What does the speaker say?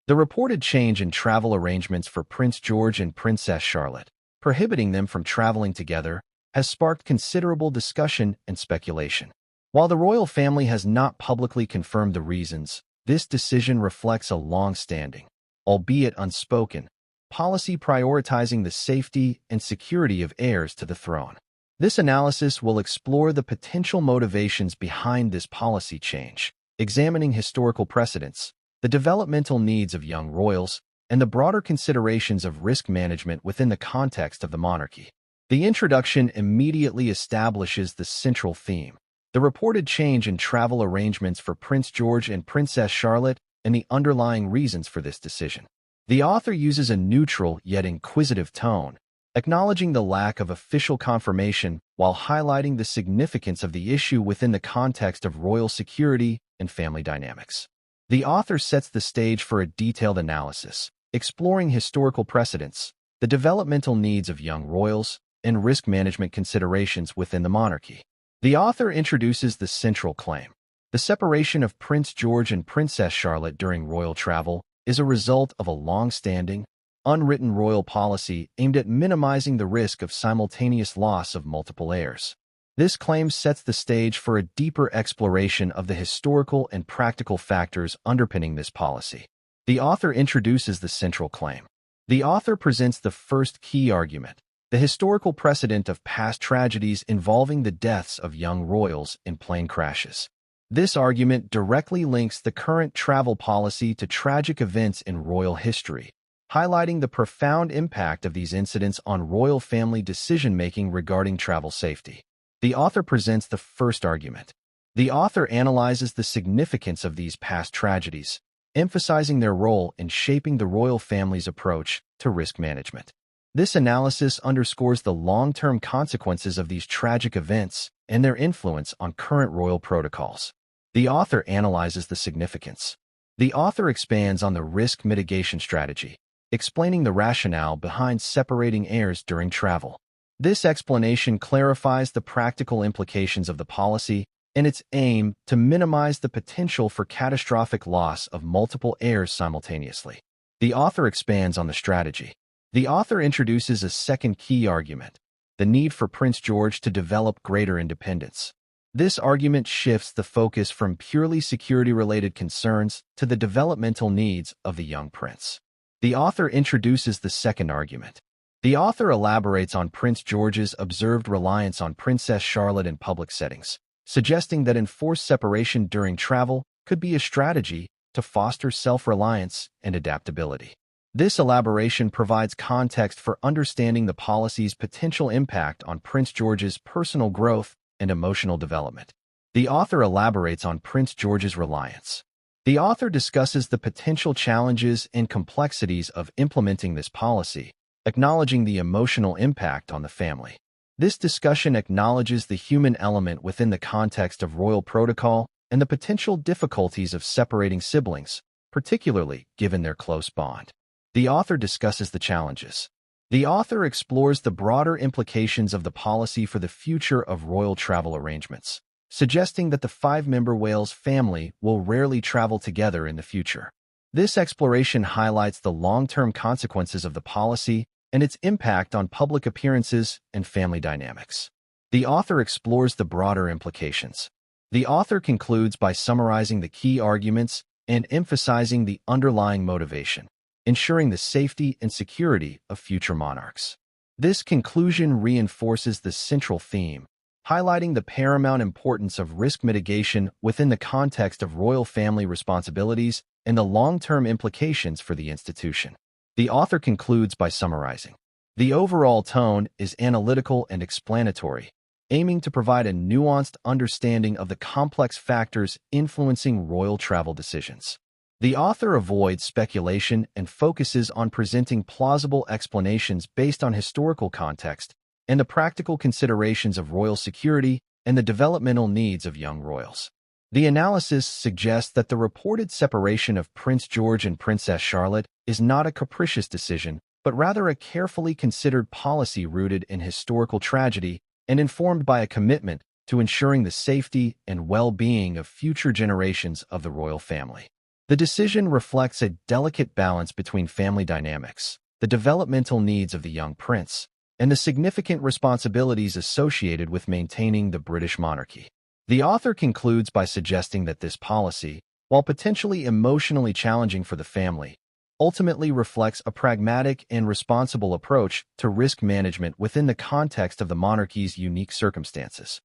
The reported change in travel arrangements for Prince George and Princess Charlotte, prohibiting them from traveling together, has sparked considerable discussion and speculation. While the royal family has not publicly confirmed the reasons, this decision reflects a long-standing, albeit unspoken, policy prioritizing the safety and security of heirs to the throne. This analysis will explore the potential motivations behind this policy change, examining historical precedents, the developmental needs of young royals, and the broader considerations of risk management within the context of the monarchy. The introduction immediately establishes the central theme: the reported change in travel arrangements for Prince George and Princess Charlotte and the underlying reasons for this decision. The author uses a neutral yet inquisitive tone, acknowledging the lack of official confirmation while highlighting the significance of the issue within the context of royal security and family dynamics. The author sets the stage for a detailed analysis, exploring historical precedents, the developmental needs of young royals, and risk management considerations within the monarchy. The author introduces the central claim: the separation of Prince George and Princess Charlotte during royal travel is a result of a long-standing, unwritten royal policy aimed at minimizing the risk of simultaneous loss of multiple heirs. This claim sets the stage for a deeper exploration of the historical and practical factors underpinning this policy. The author introduces the central claim. The author presents the first key argument: the historical precedent of past tragedies involving the deaths of young royals in plane crashes. This argument directly links the current travel policy to tragic events in royal history, highlighting the profound impact of these incidents on royal family decision-making regarding travel safety. The author presents the first argument. The author analyzes the significance of these past tragedies, emphasizing their role in shaping the royal family's approach to risk management. This analysis underscores the long-term consequences of these tragic events and their influence on current royal protocols. The author analyzes the significance. The author expands on the risk mitigation strategy, explaining the rationale behind separating heirs during travel. This explanation clarifies the practical implications of the policy and its aim to minimize the potential for catastrophic loss of multiple heirs simultaneously. The author expands on the strategy. The author introduces a second key argument: the need for Prince George to develop greater independence. This argument shifts the focus from purely security-related concerns to the developmental needs of the young prince. The author introduces the second argument. The author elaborates on Prince George's observed reliance on Princess Charlotte in public settings, suggesting that enforced separation during travel could be a strategy to foster self-reliance and adaptability. This elaboration provides context for understanding the policy's potential impact on Prince George's personal growth and emotional development. The author elaborates on Prince George's reliance. The author discusses the potential challenges and complexities of implementing this policy, acknowledging the emotional impact on the family. This discussion acknowledges the human element within the context of royal protocol and the potential difficulties of separating siblings, particularly given their close bond. The author discusses the challenges. The author explores the broader implications of the policy for the future of royal travel arrangements, suggesting that the five-member Wales family will rarely travel together in the future. This exploration highlights the long-term consequences of the policy and its impact on public appearances and family dynamics. The author explores the broader implications. The author concludes by summarizing the key arguments and emphasizing the underlying motivation, ensuring the safety and security of future monarchs. This conclusion reinforces the central theme, highlighting the paramount importance of risk mitigation within the context of royal family responsibilities and the long-term implications for the institution. The author concludes by summarizing. The overall tone is analytical and explanatory, aiming to provide a nuanced understanding of the complex factors influencing royal travel decisions. The author avoids speculation and focuses on presenting plausible explanations based on historical context and the practical considerations of royal security and the developmental needs of young royals. The analysis suggests that the reported separation of Prince George and Princess Charlotte is not a capricious decision, but rather a carefully considered policy rooted in historical tragedy and informed by a commitment to ensuring the safety and well-being of future generations of the royal family. The decision reflects a delicate balance between family dynamics, the developmental needs of the young prince, and the significant responsibilities associated with maintaining the British monarchy. The author concludes by suggesting that this policy, while potentially emotionally challenging for the family, ultimately reflects a pragmatic and responsible approach to risk management within the context of the monarchy's unique circumstances.